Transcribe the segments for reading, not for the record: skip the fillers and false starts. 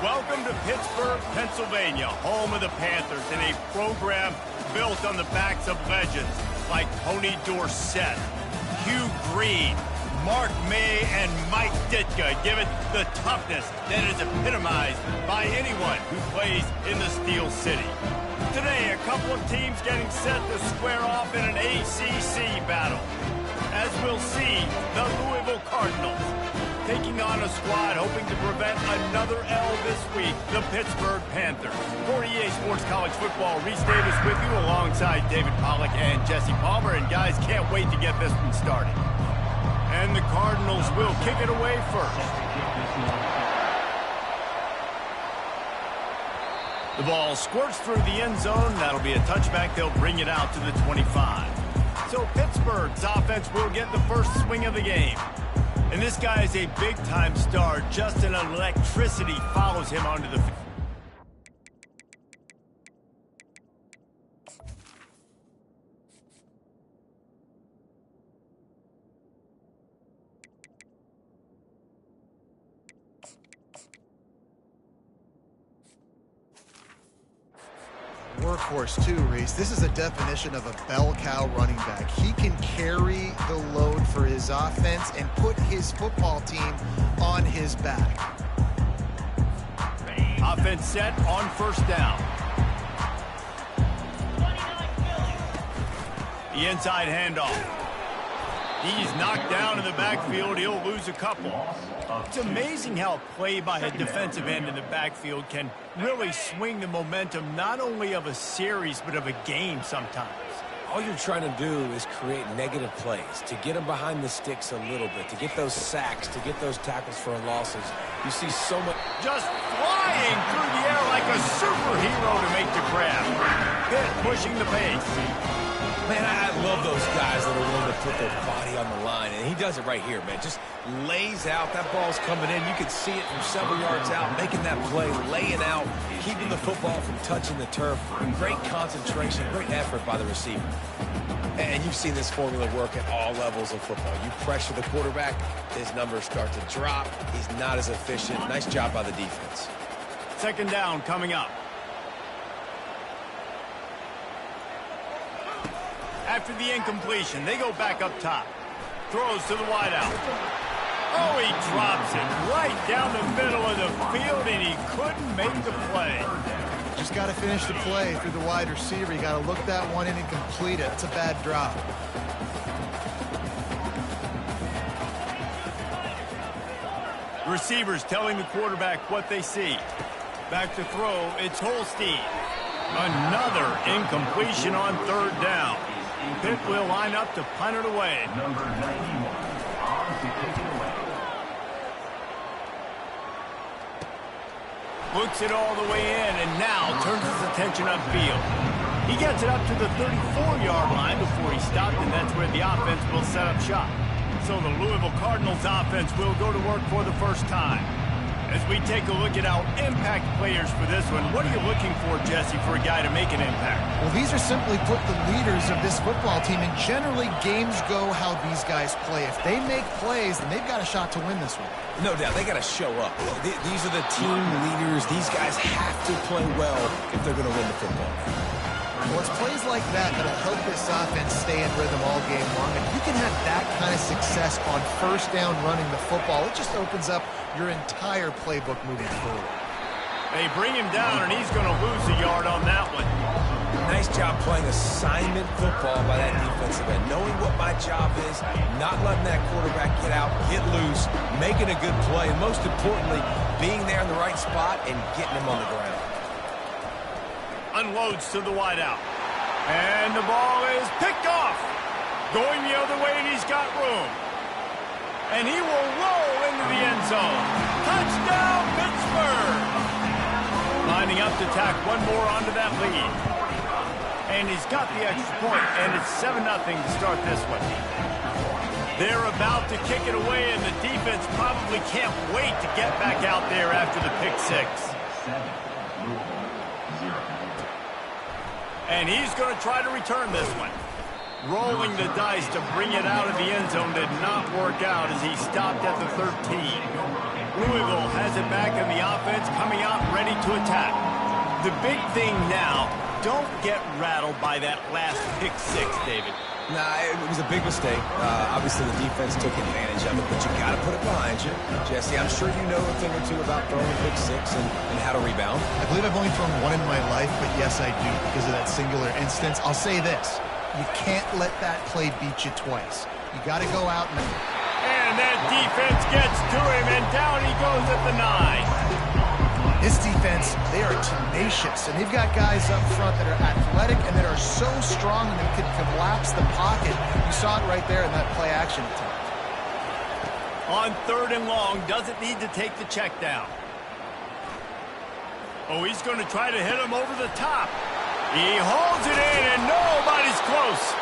Welcome to Pittsburgh, Pennsylvania, home of the Panthers, and a program built on the backs of legends like Tony Dorsett, Hugh Green, Mark May, and Mike Ditka. Give it the toughness that is epitomized by anyone who plays in the Steel City. Today, a couple of teams getting set to square off in an ACC battle. As we'll see, the Louisville Cardinals taking on a squad hoping to prevent another L this week, the Pittsburgh Panthers. For EA Sports College Football, Reese Davis with you alongside David Pollack and Jesse Palmer. And guys, can't wait to get this one started. And the Cardinals will kick it away first. The ball squirts through the end zone. That'll be a touchback. They'll bring it out to the 25. So Pittsburgh's offense will get the first swing of the game. And this guy is a big-time star. Just an electricity follows him onto the field. Workhorse too, Reese. This is a definition of a bell cow running back. He can carry the load for his offense and put his football team on his back. Offense set on first down. The inside handoff. He's knocked down in the backfield. He'll lose a couple. It's amazing how a play by a defensive end in the backfield can really swing the momentum not only of a series but of a game sometimes. All you're trying to do is create negative plays, to get them behind the sticks a little bit, to get those sacks, to get those tackles for losses. You see so much. Just flying through the air like a superhero to make the grab. Pitt pushing the pace. Man, I love those guys that are willing to put their body on the line, and he does it right here, man. Just lays out. That ball's coming in. You can see it from several yards out, making that play, laying out, keeping the football from touching the turf. Great concentration, great effort by the receiver. And you've seen this formula work at all levels of football. You pressure the quarterback, his numbers start to drop. He's not as efficient. Nice job by the defense. Second down coming up. After the incompletion, they go back up top. Throws to the wideout. Oh, he drops it right down the middle of the field, and he couldn't make the play. Just got to finish the play through the wide receiver. You got to look that one in and complete it. It's a bad drop. Receivers telling the quarterback what they see. Back to throw, it's Holstein. Another incompletion on third down. Pitt will line up to punt it away. Number 91 on to kick it away. Looks it all the way in and now turns his attention upfield. He gets it up to the 34-yard line before he stopped, and that's where the offense will set up shop. So the Louisville Cardinals offense will go to work for the first time. As we take a look at our impact players for this one, what are you looking for, Jesse, for a guy to make an impact? Well, these are simply put the leaders of this football team, and generally games go how these guys play. If they make plays, then they've got a shot to win this one. No doubt, they got to show up. These are the team leaders. These guys have to play well if they're going to win the football. Well, it's plays like that that'll help this offense stay in rhythm all game long. If you can have that kind of success on first down running the football, it just opens up your entire playbook moving forward. They bring him down, and he's going to lose a yard on that one. Nice job playing assignment football by that defensive end. Knowing what my job is, not letting that quarterback get out, get loose, making a good play, and most importantly, being there in the right spot and getting him on the ground. Unloads to the wideout. And the ball is picked off. Going the other way, and he's got room. And he will roll into the end zone. Touchdown, Pittsburgh! Lining up to tack one more onto that lead. And he's got the extra point, and it's 7-0 to start this one. They're about to kick it away, and the defense probably can't wait to get back out there after the pick six. 7, Louisville, 0. And he's going to try to return this one. Rolling the dice to bring it out of the end zone did not work out as he stopped at the 13. Louisville has it back in the offense, coming out ready to attack. The big thing now, don't get rattled by that last pick six, David. Nah, it was a big mistake. Obviously, the defense took advantage of it, but you got to put it behind you. Jesse, I'm sure you know a thing or two about throwing pick six and how to rebound. I believe I've only thrown one in my life, but yes, I do because of that singular instance. I'll say this. You can't let that play beat you twice. You got to go out and that defense gets to him, and down he goes at the 9. This defense, they are tenacious, and they've got guys up front that are athletic and that are so strong and they can collapse the pocket. You saw it right there in that play-action attempt. On 3rd and long, doesn't need to take the check down. Oh, he's going to try to hit him over the top. He holds it in, and nobody's close.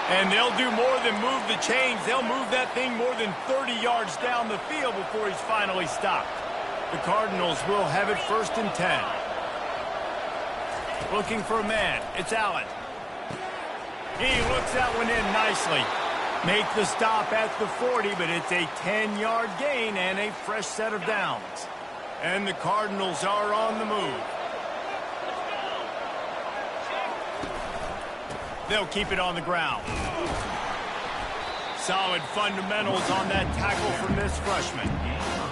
And they'll do more than move the chains. They'll move that thing more than 30 yards down the field before he's finally stopped. The Cardinals will have it 1st and 10. Looking for a man. It's Allen. He looks that one in nicely. Make the stop at the 40, but it's a 10-yard gain and a fresh set of downs. And the Cardinals are on the move. They'll keep it on the ground. Solid fundamentals on that tackle from this freshman.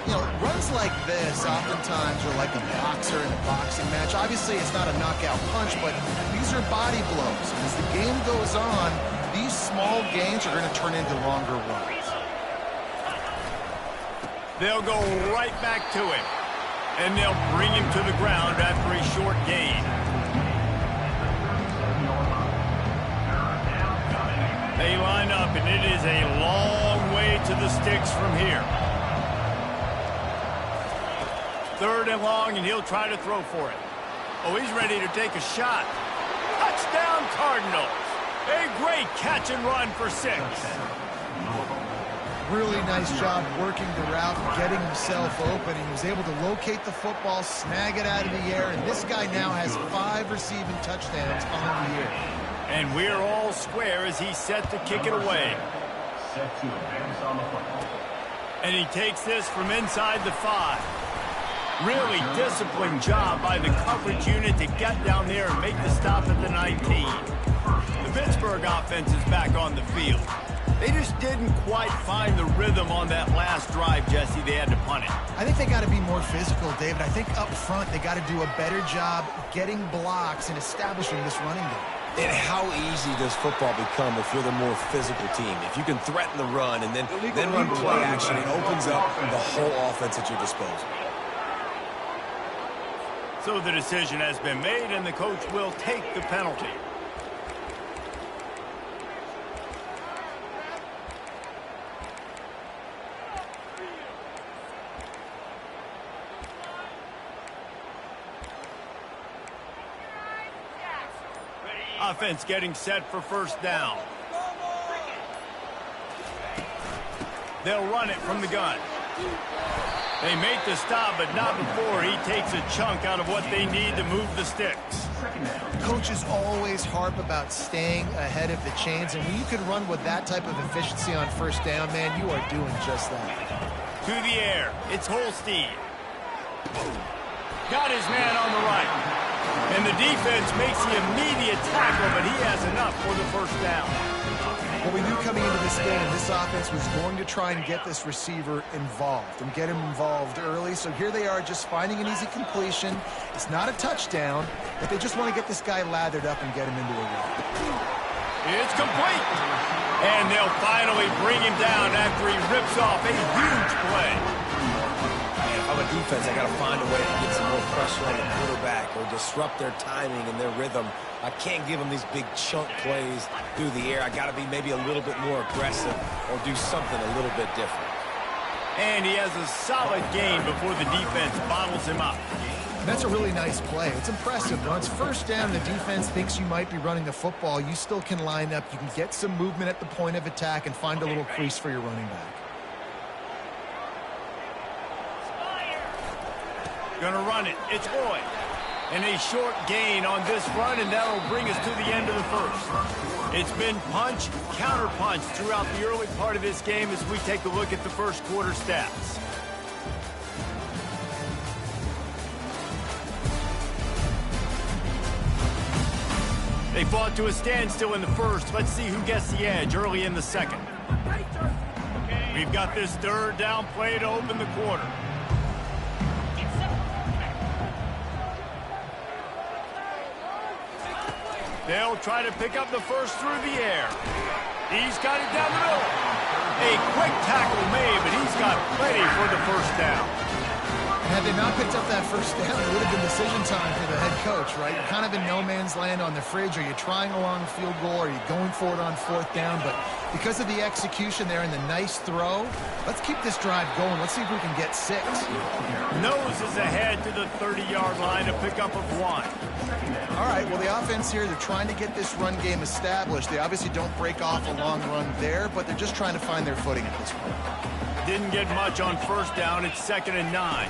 You know, runs like this oftentimes are like a boxer in a boxing match. Obviously, it's not a knockout punch, but these are body blows. And as the game goes on, these small gains are going to turn into longer runs. They'll go right back to him. And they'll bring him to the ground after a short gain. They line up, and it is a long way to the sticks from here. 3rd and long, and he'll try to throw for it. Oh, he's ready to take a shot. Touchdown, Cardinals. A great catch and run for 6. Really nice job working the route, getting himself open. He was able to locate the football, snag it out of the air, and this guy now has 5 receiving touchdowns on the year. And we're all square as he's set to kick it away. Set to advance on the football. And he takes this from inside the 5. Really disciplined job by the coverage unit to get down there and make the stop at the 19. The Pittsburgh offense is back on the field. They just didn't quite find the rhythm on that last drive, Jesse. They had to punt it. I think they got to be more physical, David. I think up front they got to do a better job getting blocks and establishing this running game. And how easy does football become if you're the more physical team? If you can threaten the run and then run play action, it opens up the whole offense at your disposal. So the decision has been made, and the coach will take the penalty. Offense getting set for 1st down. They'll run it from the gun. They make the stop, but not before he takes a chunk out of what they need to move the sticks. Coaches always harp about staying ahead of the chains, and when you can run with that type of efficiency on 1st down, man, you are doing just that. To the air, it's Holstein. Got his man on the right. And the defense makes the immediate tackle, but he has enough for the 1st down. What we knew coming into this game, this offense was going to try and get this receiver involved and get him involved early. So here they are just finding an easy completion. It's not a touchdown, but they just want to get this guy lathered up and get him into a run. It's complete. And they'll finally bring him down after he rips off a huge play. If I'm a defense, I got to find a way to get some more pressure on the quarterback or disrupt their timing and their rhythm. I can't give them these big chunk plays through the air. I got to be maybe a little bit more aggressive or do something a little bit different. And he has a solid gain before the defense bottles him up. That's a really nice play. It's impressive. Once 1st down, the defense thinks you might be running the football. You still can line up. You can get some movement at the point of attack and find a little crease for your running back. Gonna run it. It's Boyd. And a short gain on this run, and that'll bring us to the end of the first. It's been punch, counter punch throughout the early part of this game as we take a look at the first quarter stats. They fought to a standstill in the first. Let's see who gets the edge early in the second. We've got this third down play to open the quarter. They'll try to pick up the first through the air. He's got it down the middle. A quick tackle made, but he's got plenty for the first down. And had they not picked up that first down, it would have been decision time for the head coach, right? You're kind of in no man's land on the fridge. Are you trying a long field goal? Are you going for it on fourth down? But because of the execution there and the nice throw, let's keep this drive going. Let's see if we can get 6. Nose is ahead to the 30-yard line, a pickup of 1. All right, well, the offense here, they're trying to get this run game established. They obviously don't break off a long run there, but they're just trying to find their footing at this point. Didn't get much on first down. It's 2nd and 9.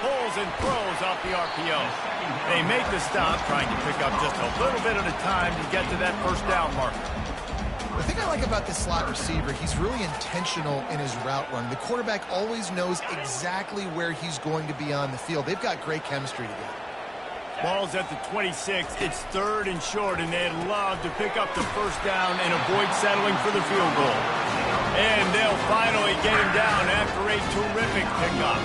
Pulls and throws off the RPO. They make the stop, trying to pick up just a little bit at a time to get to that first down marker. The thing I like about this slot receiver, he's really intentional in his route run. The quarterback always knows exactly where he's going to be on the field. They've got great chemistry together. Ball's at the 26. It's 3rd and short, and they'd love to pick up the first down and avoid settling for the field goal. And they'll finally get him down after a terrific pickup.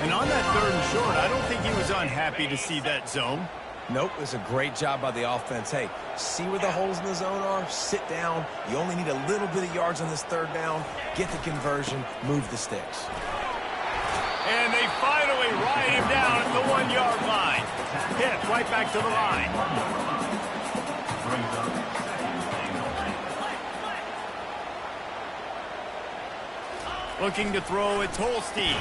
And on that 3rd and short, I don't think he was unhappy to see that zone. Nope, it was a great job by the offense. Hey, see where the holes in the zone are? Sit down. You only need a little bit of yards on this 3rd down. Get the conversion. Move the sticks. And they finally ride him down at the 1-yard line. Hit right back to the line. Looking to throw, it's Holstein.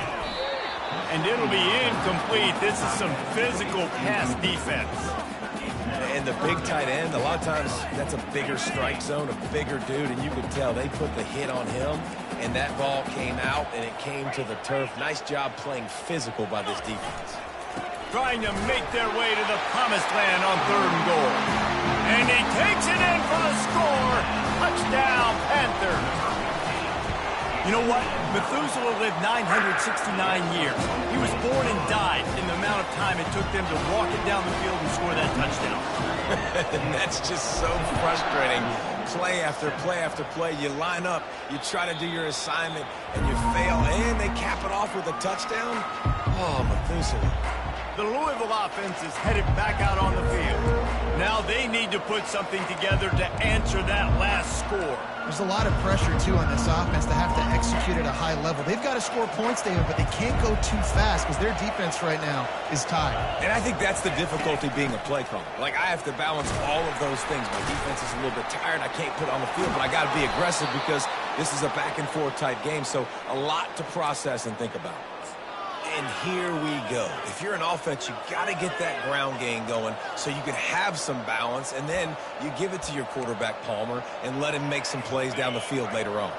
And it'll be incomplete. This is some physical pass defense. And the big tight end, a lot of times that's a bigger strike zone, a bigger dude, and you can tell they put the hit on him, and that ball came out, and it came to the turf. Nice job playing physical by this defense. Trying to make their way to the promised land on 3rd and goal. And he takes it in for the score. Touchdown, Panthers. You know what? Methuselah lived 969 years. He was born and died in the amount of time it took them to walk it down the field and score that touchdown. And that's just so frustrating. Play after play after play. You line up, you try to do your assignment, and you fail, and they cap it off with a touchdown? Oh, Methuselah. The Louisville offense is headed back out on the field. Now they need to put something together to answer that last score. There's a lot of pressure, too, on this offense to have to execute at a high level. They've got to score points, David, but they can't go too fast because their defense right now is tired. And I think that's the difficulty being a play caller. Like, I have to balance all of those things. My defense is a little bit tired. I can't put it on the field, but I got to be aggressive because this is a back-and-forth type game, so a lot to process and think about. And here we go. If you're an offense, you got to get that ground game going so you can have some balance, and then you give it to your quarterback, Palmer, and let him make some plays down the field later on.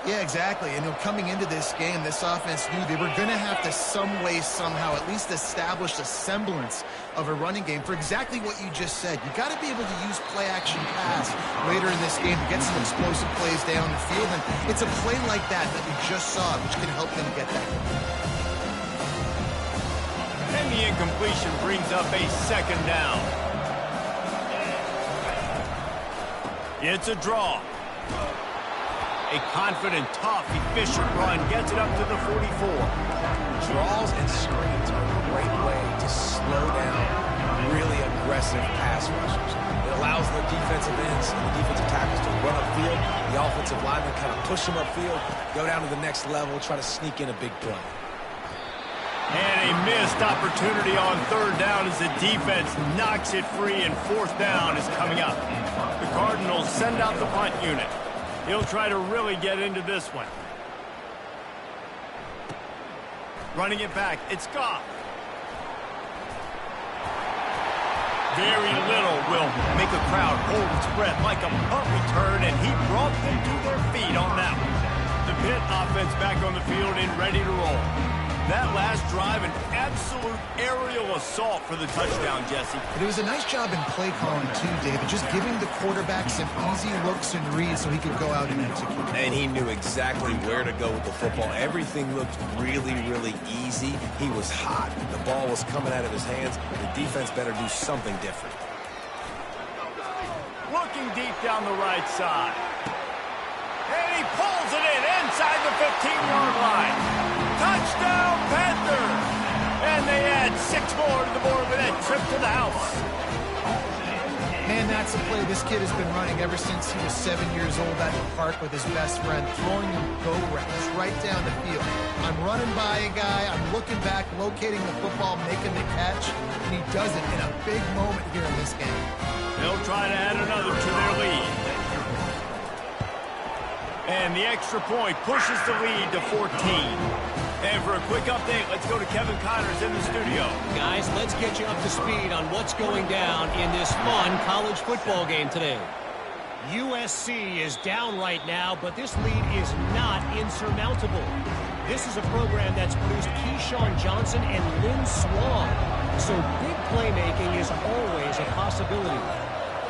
Yeah, exactly. And coming into this game, this offense knew they were going to have to some way, somehow, at least establish a semblance of a running game for exactly what you just said. You got to be able to use play-action pass later in this game to get some explosive plays down the field, and it's a play like that we just saw, which can help them get that going. And the incompletion brings up a 2nd down. It's a draw. A confident, tough, efficient run gets it up to the 44. Draws and screens are a great way to slow down really aggressive pass rushers. It allows the defensive ends and the defensive tackles to run upfield. The offensive linemen kind of push them upfield, go down to the next level, try to sneak in a big play. And a missed opportunity on 3rd down as the defense knocks it free, and 4th down is coming up. The Cardinals send out the punt unit. He'll try to really get into this one. Running it back, it's Goff. Very little will make a crowd hold its breath like a punt return, and he brought them to their feet on that one. The Pitt offense back on the field and ready to roll. That last drive, an absolute aerial assault for the touchdown, Jesse. And it was a nice job in play calling too, David, just giving the quarterback some easy looks and reads so he could go out and execute. And he knew exactly where to go with the football. Everything looked really, really easy. He was hot. The ball was coming out of his hands. The defense better do something different. Looking deep down the right side. And he pulls it in inside the 15-yard line. Touchdown, Panthers! And they add 6 more to the board with that trip to the house. Man, that's a play this kid has been running ever since he was 7 years old at the park with his best friend, throwing him go routes right down the field. I'm running by a guy, I'm looking back, locating the football, making the catch, and he does it in a big moment here in this game. They'll try to add another to their lead. And the extra point pushes the lead to 14. And for a quick update, let's go to Kevin Connors in the studio. Guys, let's get you up to speed on what's going down in this fun college football game today. USC is down right now, but this lead is not insurmountable. This is a program that's produced Keyshawn Johnson and Lynn Swann. So big playmaking is always a possibility.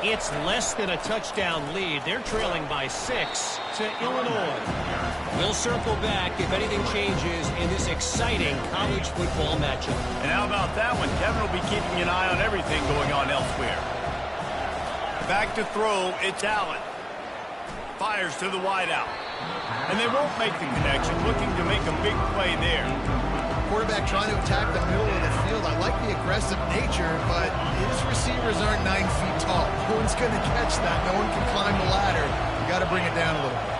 It's less than a touchdown lead. They're trailing by 6 to Illinois. We'll circle back if anything changes in this exciting college football matchup. And how about that one? Kevin will be keeping an eye on everything going on elsewhere. Back to throw, it's Allen. Fires to the wideout. And they won't make the connection, looking to make a big play there. Quarterback trying to attack the middle of the field. I like the aggressive nature, but his receivers aren't 9 feet tall. No one's going to catch that. No one can climb the ladder. You got to bring it down a little bit.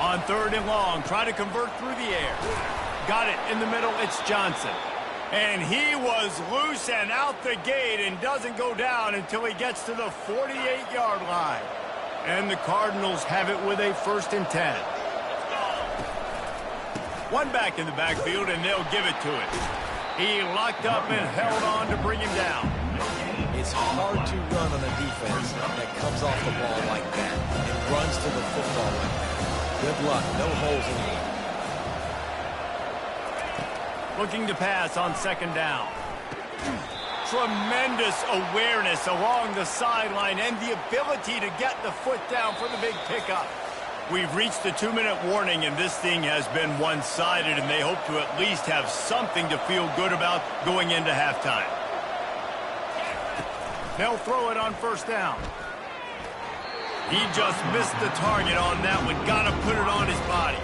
On 3rd and long, try to convert through the air. Got it in the middle, it's Johnson. And he was loose and out the gate and doesn't go down until he gets to the 48-yard line. And the Cardinals have it with a 1st and 10. One back in the backfield, and they'll give it to him. He locked up and held on to bring him down. It's hard to run on a defense that comes off the ball like that and runs to the football like that. Good luck. No holes in the game. Looking to pass on 2nd down. Tremendous awareness along the sideline and the ability to get the foot down for the big pickup. We've reached the 2-minute warning, and this thing has been one-sided, and they hope to at least have something to feel good about going into halftime. They'll throw it on 1st down. He just missed the target on that one. Got to put it on his body.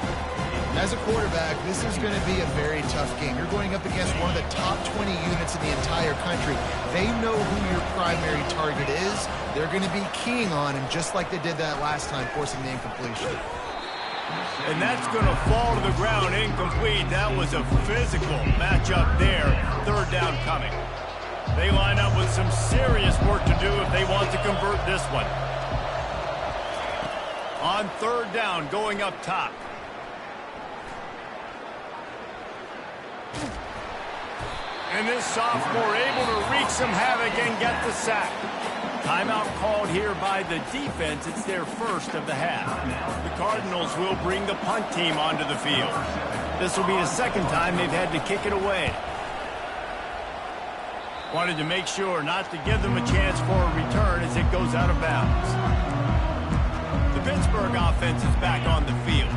As a quarterback, this is going to be a very tough game. You're going up against one of the top 20 units in the entire country. They know who your primary target is. They're going to be keying on him just like they did that last time, forcing the incompletion. And that's going to fall to the ground incomplete. That was a physical matchup there. 3rd down coming. They line up with some serious work to do if they want to convert this one. On 3rd down, going up top. And this sophomore able to wreak some havoc and get the sack. Timeout called here by the defense. It's their 1st of the half. The Cardinals will bring the punt team onto the field. This will be the 2nd time they've had to kick it away. Wanted to make sure not to give them a chance for a return as it goes out of bounds. The Pittsburgh offense is back on the field.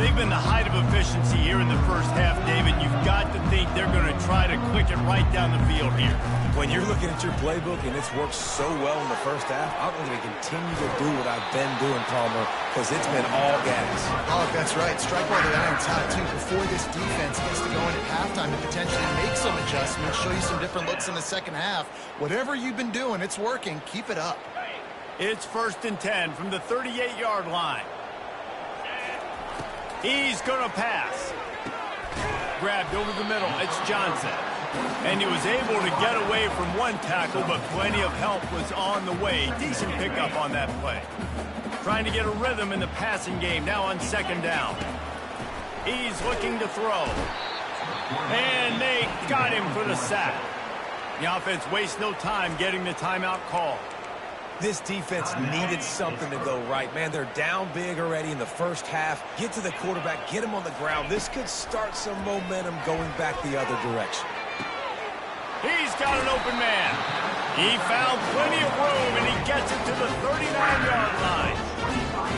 They've been the height of efficiency here in the 1st half, David. You've got to think they're going to try to click it right down the field here. When you're looking at your playbook and it's worked so well in the 1st half, I'm going to continue to do what I've been doing, Palmer, because it's been all gas. Oh, that's right. Strike while the iron's hot, too. Before this defense gets to go in at halftime and potentially make some adjustments, show you some different looks in the 2nd half. Whatever you've been doing, it's working. Keep it up. It's 1st and 10 from the 38-yard line. He's going to pass. Grabbed over the middle. It's Johnson. And he was able to get away from one tackle, but plenty of help was on the way. Decent pickup on that play. Trying to get a rhythm in the passing game now on 2nd down. He's looking to throw. And they got him for the sack. The offense wastes no time getting the timeout call. This defense needed something to go right. Man, they're down big already in the first half. Get to the quarterback, get him on the ground. This could start some momentum going back the other direction. He's got an open man. He found plenty of room, and he gets it to the 39-yard line.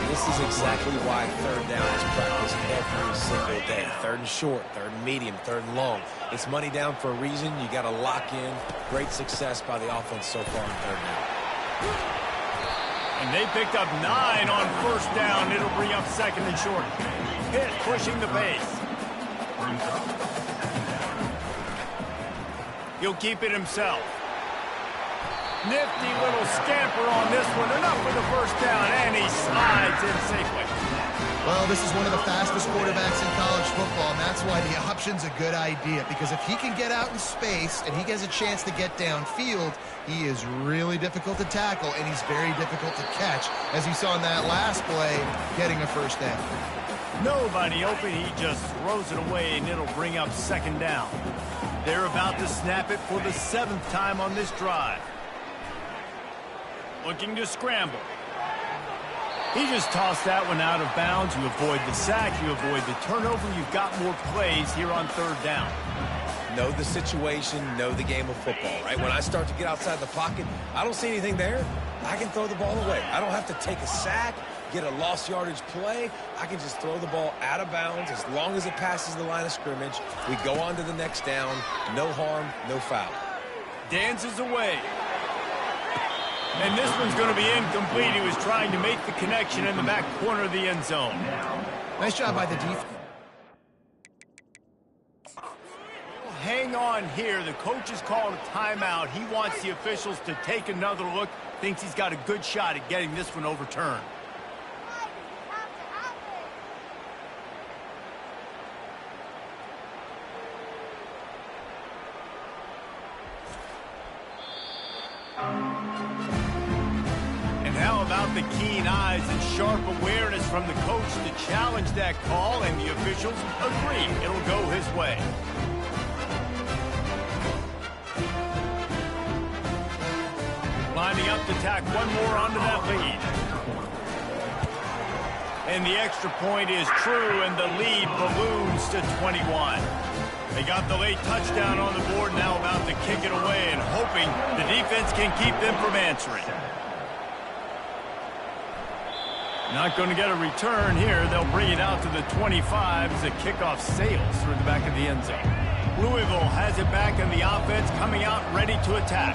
This is exactly why third down is practiced every single day. Third and short, third and medium, third and long. It's money down for a reason. You got to lock in. Great success by the offense so far on third down. And they picked up 9 on first down. It'll bring up second and short. Pitt pushing the pace. He'll keep it himself. Nifty little scamper on this one. Enough for the first down, and he slides in safely. Well, this is one of the fastest quarterbacks in college football, and that's why the option's a good idea, because if he can get out in space and he gets a chance to get downfield, he is really difficult to tackle, and he's very difficult to catch, as you saw in that last play, getting a first down. Nobody open. He just throws it away, and it'll bring up second down. They're about to snap it for the 7th time on this drive. Looking to scramble. He just tossed that one out of bounds. You avoid the sack, you avoid the turnover. You've got more plays here on third down. Know the situation, know the game of football, right? When I start to get outside the pocket, I don't see anything there. I can throw the ball away. I don't have to take a sack, get a lost yardage play. I can just throw the ball out of bounds as long as it passes the line of scrimmage. We go on to the next down. No harm, no foul. Dances away. And this one's going to be incomplete. He was trying to make the connection in the back corner of the end zone. Nice job by the defense. Hang on here. The coach has called a timeout. He wants the officials to take another look. Thinks he's got a good shot at getting this one overturned. How about the keen eyes and sharp awareness from the coach to challenge that call, and the officials agree it'll go his way. Lining up to tack one more onto that lead. And the extra point is true, and the lead balloons to 21. They got the late touchdown on the board, now about to kick it away and hoping the defense can keep them from answering. Not going to get a return here. They'll bring it out to the 25 as the kickoff sails through the back of the end zone. Louisville has it back, and the offense coming out ready to attack.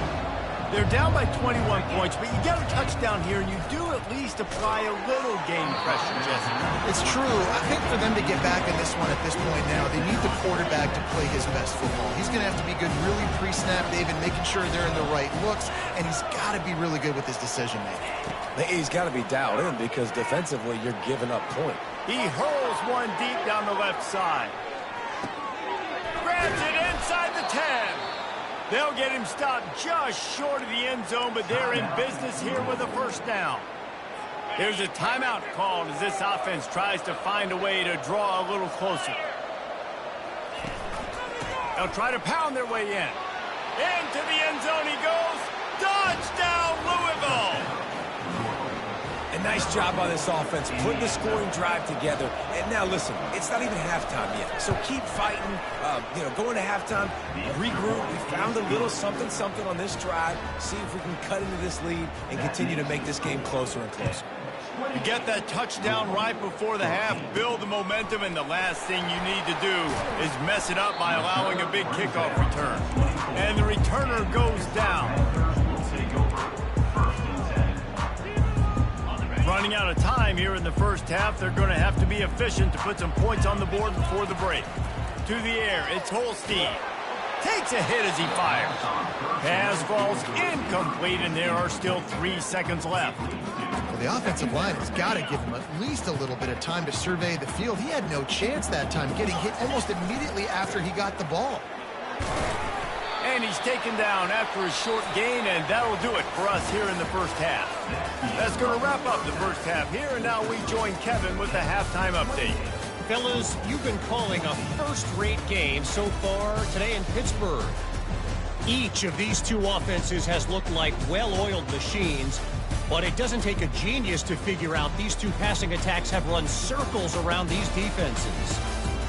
They're down by 21 points, but you get a touchdown here, and you do at least apply a little game pressure, Jesse. It's true. I think for them to get back in this one at this point now, they need the quarterback to play his best football. He's going to have to be good really pre-snap, David, making sure they're in the right looks, and he's got to be really good with his decision-making. He's got to be dialed in because defensively you're giving up point. He hurls one deep down the left side. Grabs it inside the 10. They'll get him stopped just short of the end zone, but they're in business here with a first down. There's a timeout called as this offense tries to find a way to draw a little closer. They'll try to pound their way in. Into the end zone he goes. Touchdown, Louisville! A nice job by this offense, putting the scoring drive together. And now, listen, it's not even halftime yet. So keep fighting, going to halftime, regroup. We found a little something on this drive. See if we can cut into this lead and continue to make this game closer and closer. You get that touchdown right before the half, build the momentum, and the last thing you need to do is mess it up by allowing a big kickoff return. And the returner goes down. Running out of time here in the first half. They're going to have to be efficient to put some points on the board before the break. To the air, it's Holstein. Takes a hit as he fires. Pass falls incomplete, and there are still 3 seconds left. Well, the offensive line has got to give him at least a little bit of time to survey the field. He had no chance that time, getting hit almost immediately after he got the ball. And he's taken down after a short gain, and that'll do it for us here in the first half. That's going to wrap up the first half here, and now we join Kevin with the halftime update. Fellas, you've been calling a first-rate game so far today in Pittsburgh. Each of these two offenses has looked like well-oiled machines. But it doesn't take a genius to figure out these two passing attacks have run circles around these defenses.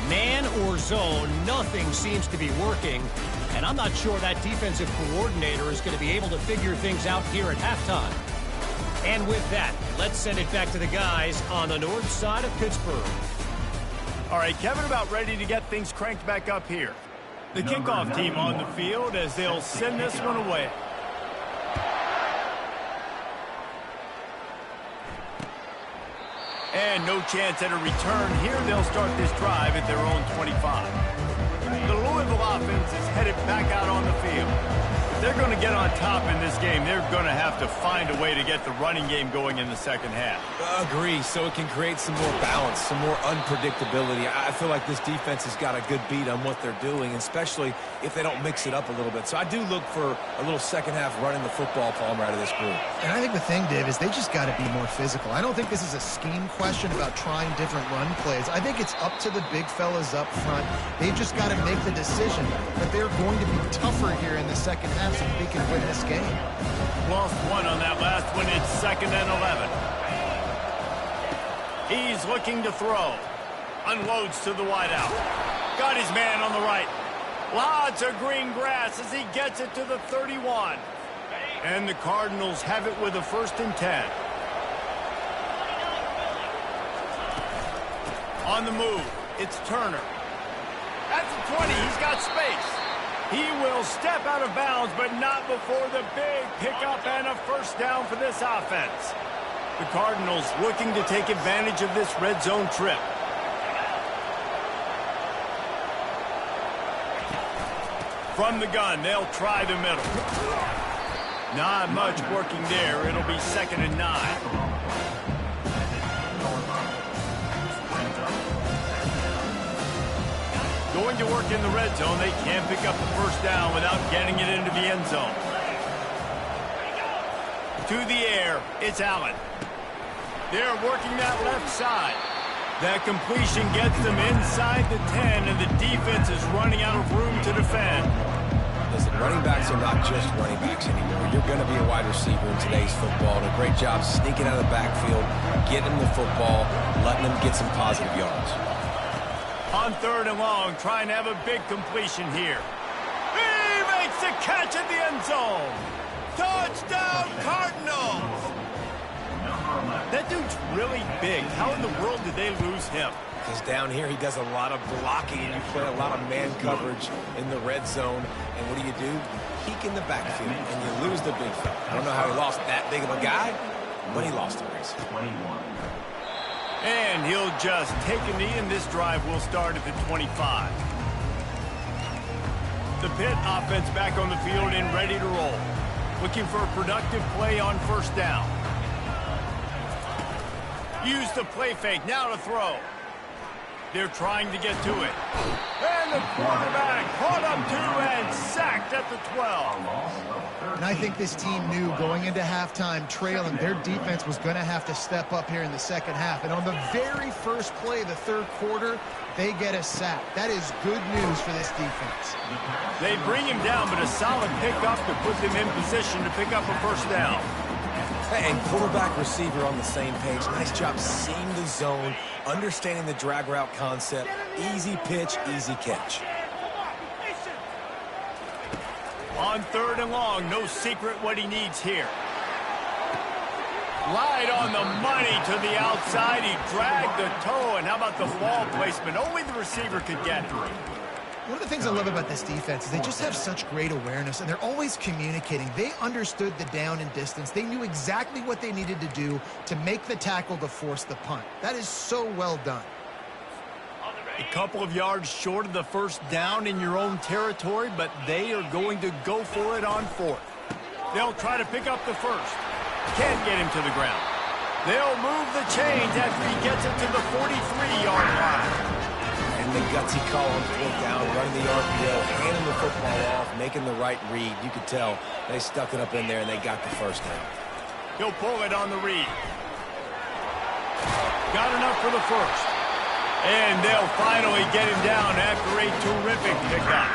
Man or zone, nothing seems to be working. And I'm not sure that defensive coordinator is going to be able to figure things out here at halftime. And with that, let's send it back to the guys on the north side of Pittsburgh. All right, Kevin, about ready to get things cranked back up here. The kickoff team on the field as they'll send this one away. And no chance at a return here. They'll start this drive at their own 25. The Louisville offense is headed back out on the field. If they're going to get on top in this game, they're going to have to find a way to get the running game going in the second half. Agree, so it can create some more balance, some more unpredictability. I feel like this defense has got a good beat on what they're doing, especially if they don't mix it up a little bit. So I do look for a little second half running the football palm out of this group. And I think the thing, Dave, is they just got to be more physical. I don't think this is a scheme question about trying different run plays. I think it's up to the big fellas up front. They've just got to make the decision that they're going to be tougher here in the second half so they can win this game. Lost one on that last one. It's 2nd and 11. He's looking to throw. Unloads to the wideout. Got his man on the right. Lots of green grass as he gets it to the 31. And the Cardinals have it with a 1st and 10. On the move, it's Turner. At the 20, he's got space. He will step out of bounds, but not before the big pickup and a 1st down for this offense. The Cardinals looking to take advantage of this red zone trip. From the gun, they'll try the middle. Not much working there. It'll be 2nd and 9. Going to work in the red zone. They can't pick up the 1st down without getting it into the end zone. To the air, it's Allen. They're working that left side. That completion gets them inside the 10, and the defense is running out of room to defend. Listen, running backs are not just running backs anymore. You're going to be a wide receiver in today's football. And a great job sneaking out of the backfield, getting them the football, letting them get some positive yards. On 3rd and long, trying to have a big completion here. He makes the catch in the end zone. Touchdown, Cardinals! That dude's really big. How in the world did they lose him? Because down here he does a lot of blocking, and you play a lot of man coverage in the red zone. And what do? Peek in the backfield, and you lose the big fella. I don't know how he lost that big of a guy, but he lost the race. 21. And he'll just take a knee, and this drive will start at the 25. The Pitt offense back on the field and ready to roll. Looking for a productive play on 1st down. Use the play fake, now to throw. They're trying to get to it. And the quarterback caught up to and sacked at the 12. And I think this team knew going into halftime trailing, their defense was going to have to step up here in the second half. And on the very first play of the 3rd quarter, they get a sack. That is good news for this defense. They bring him down, but a solid pickup to put them in position to pick up a 1st down. And quarterback receiver on the same page. Nice job seeing the zone, understanding the drag route concept. Easy pitch, easy catch. On 3rd and long, no secret what he needs here. Right on the money to the outside. He dragged the toe, and how about the ball placement? Only the receiver could get it. One of the things I love about this defense is they just have such great awareness, and they're always communicating. They understood the down and distance. They knew exactly what they needed to do to make the tackle to force the punt. That is so well done. A couple of yards short of the 1st down in your own territory, but they are going to go for it on 4th. They'll try to pick up the 1st. Can't get him to the ground. They'll move the chains after he gets it to the 43-yard line. And the gutsy call on 4th down, running the RPO, handing the football off, making the right read. You could tell they stuck it up in there, and they got the 1st down. He'll pull it on the read. Got enough for the 1st. And they'll finally get him down after a terrific pickup.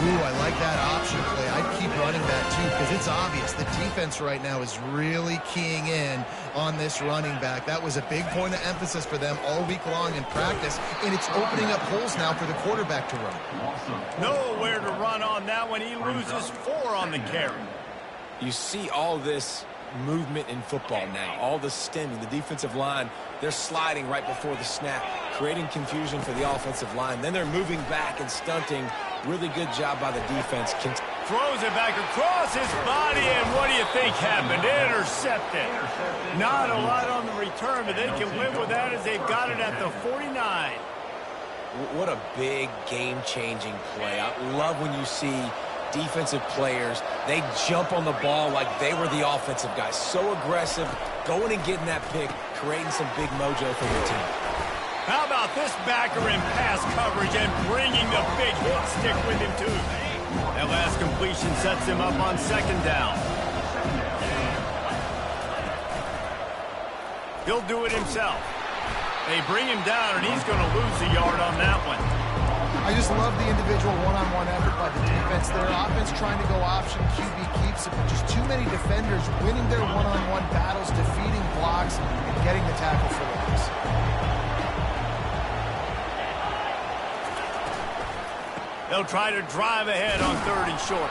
Ooh, I like that option play. I'd keep running that too because it's obvious the defense right now is really keying in on this running back. That was a big point of emphasis for them all week long in practice, and it's opening up holes now for the quarterback to run. Nowhere to run on that one. He loses 4 on the carry. You see all this movement in football now, all the stemming, the defensive line, they're sliding right before the snap, creating confusion for the offensive line. Then they're moving back and stunting. Really good job by the defense. Throws it back across his body, and what do you think happened? Intercepted. Not a lot on the return, but they can live with that as they've got it at the 49. What a big game-changing play. I love when you see defensive players, they jump on the ball like they were the offensive guys. So aggressive, going and getting that pick, creating some big mojo for your team. How about this backer in pass coverage and bringing the big hit stick with him too? That last completion sets him up on 2nd down. He'll do it himself. They bring him down, and he's going to lose a yard on that one. I just love the individual one-on-one effort by the defense there. Offense trying to go option, QB keeps it, but just too many defenders winning their one-on-one battles, defeating blocks, and getting the tackle for loss. They'll try to drive ahead on 3rd and short.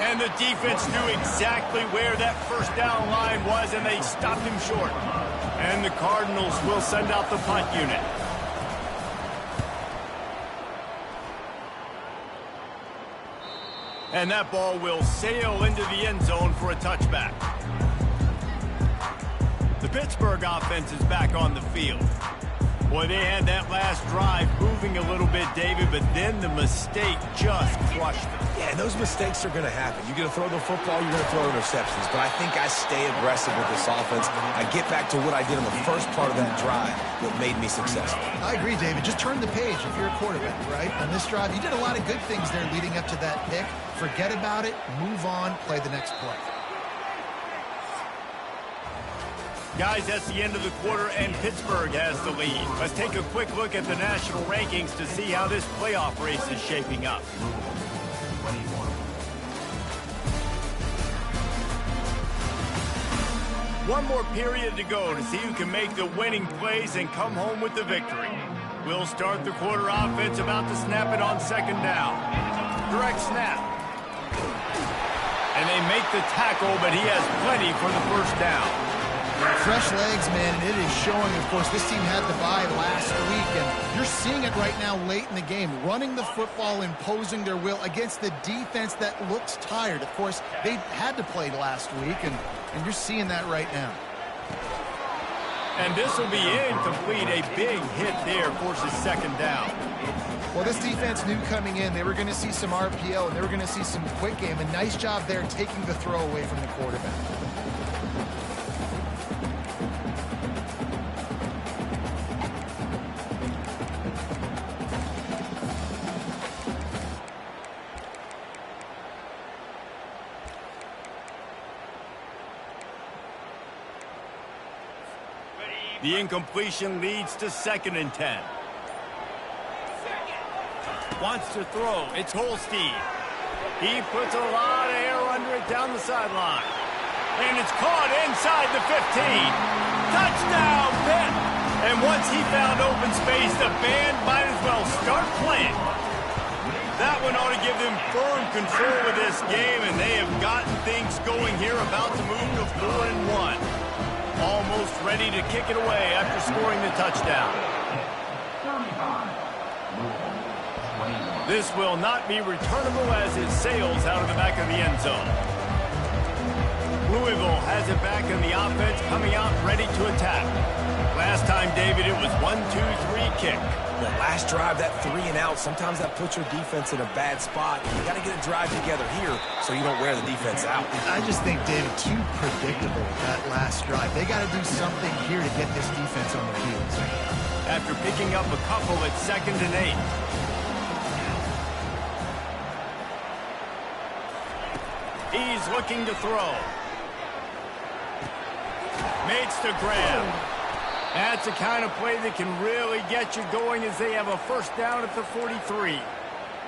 And the defense knew exactly where that 1st down line was, and they stopped him short. And the Cardinals will send out the punt unit. And that ball will sail into the end zone for a touchback. The Pittsburgh offense is back on the field. Boy, they had that last drive moving a little bit, David, but then the mistake just crushed them. Yeah, and those mistakes are going to happen. You're going to throw the football, you're going to throw interceptions. But I think I stay aggressive with this offense. I get back to what I did in the first part of that drive that made me successful. I agree, David. Just turn the page if you're a quarterback, right? On this drive, you did a lot of good things there leading up to that pick. Forget about it, move on, play the next play. Guys, that's the end of the quarter, and Pittsburgh has the lead. Let's take a quick look at the national rankings to see how this playoff race is shaping up. One more period to go to see who can make the winning plays and come home with the victory. We'll start the quarter offense about to snap it on 2nd down. Direct snap. And they make the tackle, but he has plenty for the 1st down. Fresh legs, man, and it is showing. Of course, this team had the bye last week, and you're seeing it right now late in the game. Running the football, imposing their will against the defense that looks tired. Of course, they had to play last week, and you're seeing that right now. And this will be incomplete. A big hit there forces 2nd down. Well, this defense knew coming in they were going to see some RPO, and they were going to see some quick game. A nice job there taking the throw away from the quarterback. The incompletion leads to 2nd and 10. Wants to throw. It's Holstein. He puts a lot of air under it down the sideline. And it's caught inside the 15. Touchdown, Pitt! And once he found open space, the band might as well start playing. That one ought to give them firm control of this game, and they have gotten things going here, about to move to 4-1. Almost ready to kick it away after scoring the touchdown. This will not be returnable as it sails out of the back of the end zone. Louisville has it back in the offense, coming out ready to attack. Last time, David, it was 1-2-3 kick. The last drive, that 3 and out, sometimes that puts your defense in a bad spot. You got to get a drive together here so you don't wear the defense out. I just think, David, too predictable that last drive. They got to do something here to get this defense on their heels. After picking up a couple at 2nd and 8. He's looking to throw. Makes the grab. That's the kind of play that can really get you going as they have a 1st down at the 43.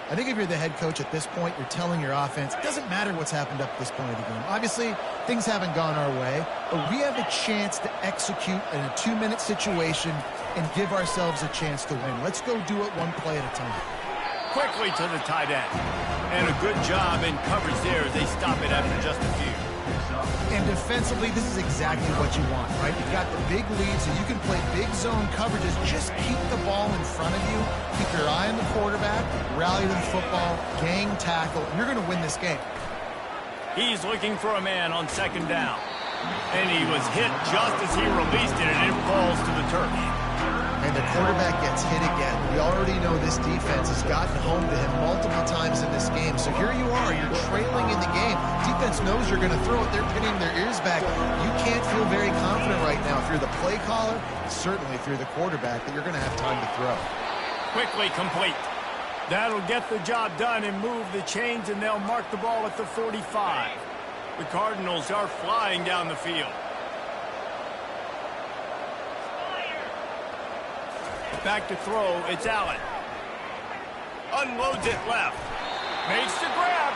I think if you're the head coach at this point, you're telling your offense, it doesn't matter what's happened up to this point of the game. Obviously, things haven't gone our way, but we have a chance to execute in a 2-minute situation and give ourselves a chance to win. Let's go do it one play at a time. Quickly to the tight end. And a good job in coverage there as they stop it after just a few. And defensively, this is exactly what you want, right? You've got the big lead, so you can play big zone coverages. Just keep the ball in front of you. Keep your eye on the quarterback, rally to the football, gang tackle, and you're going to win this game. He's looking for a man on second down. And he was hit just as he released it, and it falls to the turf. And the quarterback gets hit again. We already know this defense has gotten home to him multiple times in this game. So here you are, you're trailing in the game. Defense knows you're going to throw it. They're pinning their ears back. You can't feel very confident right now if you're the play caller, certainly if you're the quarterback, that you're going to have time to throw. Quickly complete. That'll get the job done and move the chains, and they'll mark the ball at the 45. The Cardinals are flying down the field. Back to throw, it's Allen. Unloads it left. Makes the grab.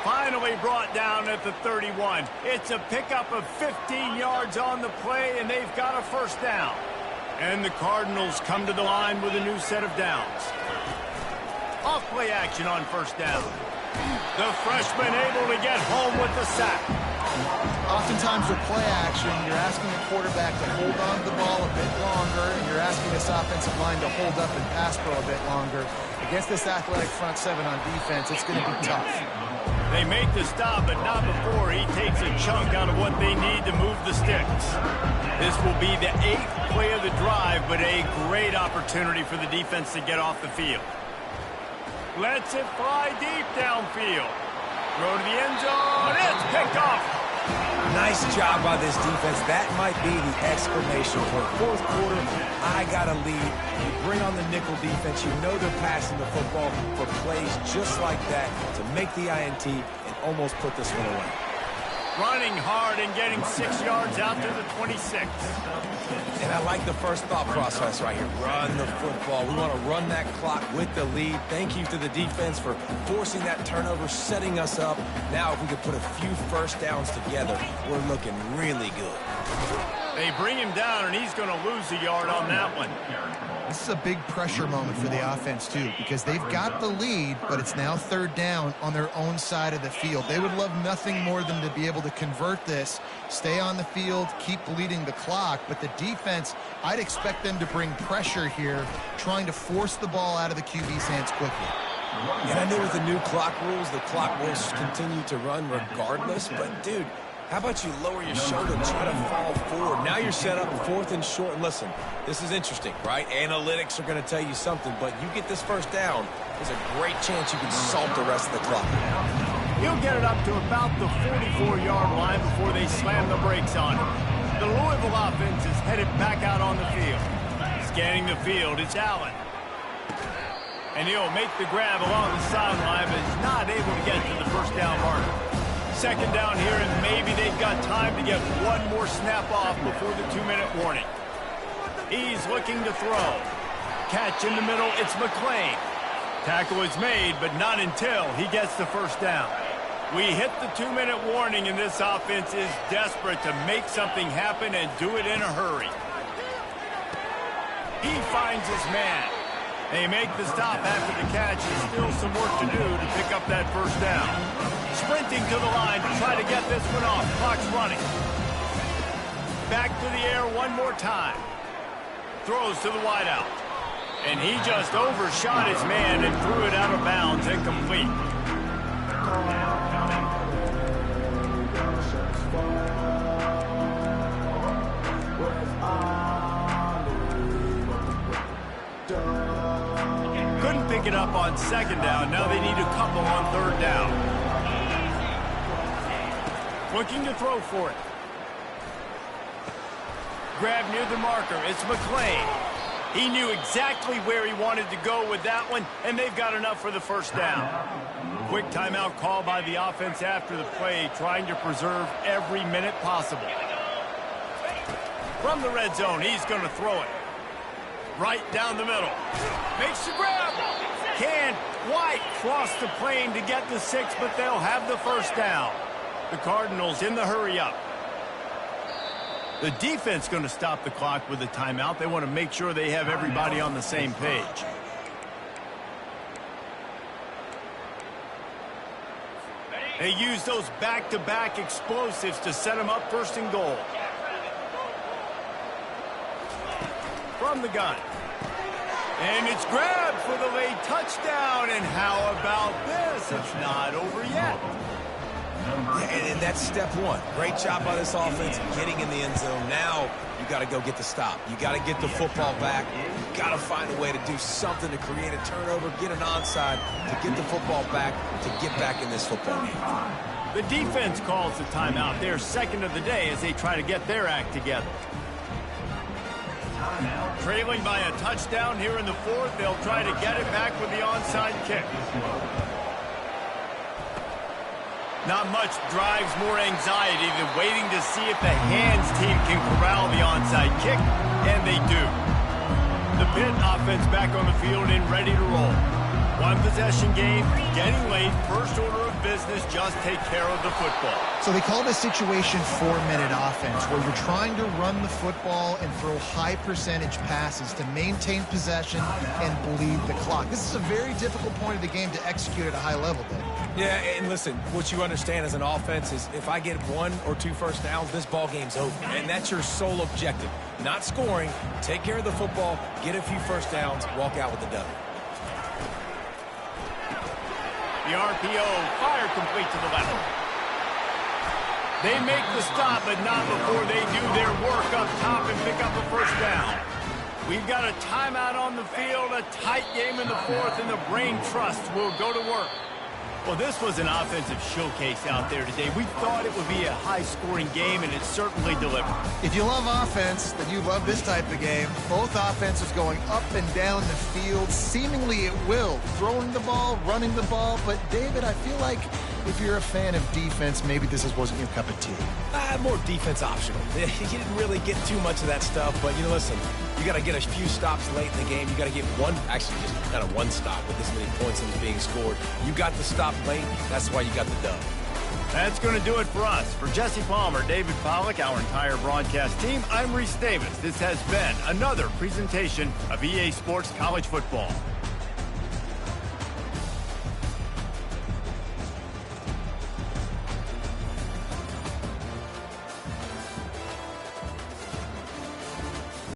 Finally brought down at the 31. It's a pickup of 15 yards on the play, and they've got a first down. And the Cardinals come to the line with a new set of downs. Off play action on first down. The freshman able to get home with the sack. Oftentimes with play action, you're asking the quarterback to hold on to the ball a bit longer, and you're asking this offensive line to hold up and pass pro a bit longer. Against this athletic front seven on defense, it's going to be tough. They make the stop, but not before he takes a chunk out of what they need to move the sticks. This will be the 8th play of the drive, but a great opportunity for the defense to get off the field. Lets it fly deep downfield. Throw to the end zone. It's picked off. Nice job by this defense. That might be the exclamation point. Fourth quarter, I got a lead. You bring on the nickel defense. You know they're passing the football for plays just like that to make the INT and almost put this one away. Running hard and getting 6 yards out to the 26. And I like the first thought process right here. Run the football. We want to run that clock with the lead. Thank you to the defense for forcing that turnover, setting us up. Now if we could put a few first downs together, we're looking really good. They bring him down, and he's going to lose a yard on that one. This is a big pressure moment for the offense, too, because they've got the lead, but it's now third down on their own side of the field. They would love nothing more than to be able to convert this, stay on the field, keep bleeding the clock, but the defense, I'd expect them to bring pressure here, trying to force the ball out of the QB's hands quickly. And I know with the new clock rules continue to run regardless, but, dude, how about you lower your shoulder and try to fall forward? Now you're set up 4th and short. And listen, this is interesting, right? Analytics are going to tell you something, but you get this first down, there's a great chance you can salt the rest of the clock. He'll get it up to about the 44-yard line before they slam the brakes on him. The Louisville offense is headed back out on the field. Scanning the field, it's Allen. And he'll make the grab along the sideline, but is not able to get to the first down marker. Second down here, and maybe they've got time to get one more snap off before the 2-minute warning. He's looking to throw. Catch in the middle, it's McClain. Tackle is made, but not until he gets the first down. We hit the 2-minute warning, and this offense is desperate to make something happen and do it in a hurry. He finds his man. They make the stop after the catch. There's still some work to do to pick up that first down. Sprinting to the line to try to get this one off. Clock's running. Back to the air one more time. Throws to the wideout. And he just overshot his man and threw it out of bounds, incomplete. Couldn't pick it up on second down. Now they need a couple on third down. Looking to throw for it. Grab near the marker. It's McClain. He knew exactly where he wanted to go with that one, and they've got enough for the first down. Quick timeout call by the offense after the play, trying to preserve every minute possible. From the red zone, he's going to throw it. Right down the middle. Makes the grab. Can't quite cross the plane to get the 6, but they'll have the first down. The Cardinals in the hurry up. The defense going to stop the clock with a timeout. They want to make sure they have everybody on the same page. They use those back-to-back explosives to set them up first and goal. From the gun. And it's grabbed for the late touchdown. And how about this? It's not over yet. And that's step one. Great job by this offense getting in the end zone. Now you got to go get the stop. You got to get the football back. You got to find a way to do something to create a turnover, get an onside, to get the football back, to get back in this football game. The defense calls the timeout. Their second of the day as they try to get their act together. Trailing by a touchdown here in the fourth. They'll try to get it back with the onside kick. Not much drives more anxiety than waiting to see if the hands team can corral the onside kick, and they do. The Pitt offense back on the field and ready to roll. One possession game, getting late, first order of business, just take care of the football. So they call this situation 4-minute offense, where you're trying to run the football and throw high percentage passes to maintain possession and bleed the clock. This is a very difficult point of the game to execute at a high level, Dave. Yeah, and listen, what you understand as an offense is if I get 1 or 2 first downs, this ball game's over. And that's your sole objective. Not scoring, take care of the football, get a few first downs, walk out with the W. The RPO, fire complete to the left. They make the stop, but not before they do their work up top and pick up a first down. We've got a timeout on the field, a tight game in the fourth, and the brain trust will go to work. Well, this was an offensive showcase out there today. We thought it would be a high-scoring game, and it certainly delivered. If you love offense, then you love this type of game. Both offenses going up and down the field, seemingly at will. Throwing the ball, running the ball. But, David, I feel like if you're a fan of defense, maybe this wasn't your cup of tea. More defense optional. You didn't really get too much of that stuff, but, listen, you got to get a few stops late in the game. You got to get just kind of one stop with this many points that was being scored. You got the stop late. That's why you got the dub. That's going to do it for us. For Jesse Palmer, David Pollack, our entire broadcast team, I'm Reese Davis. This has been another presentation of EA Sports College Football.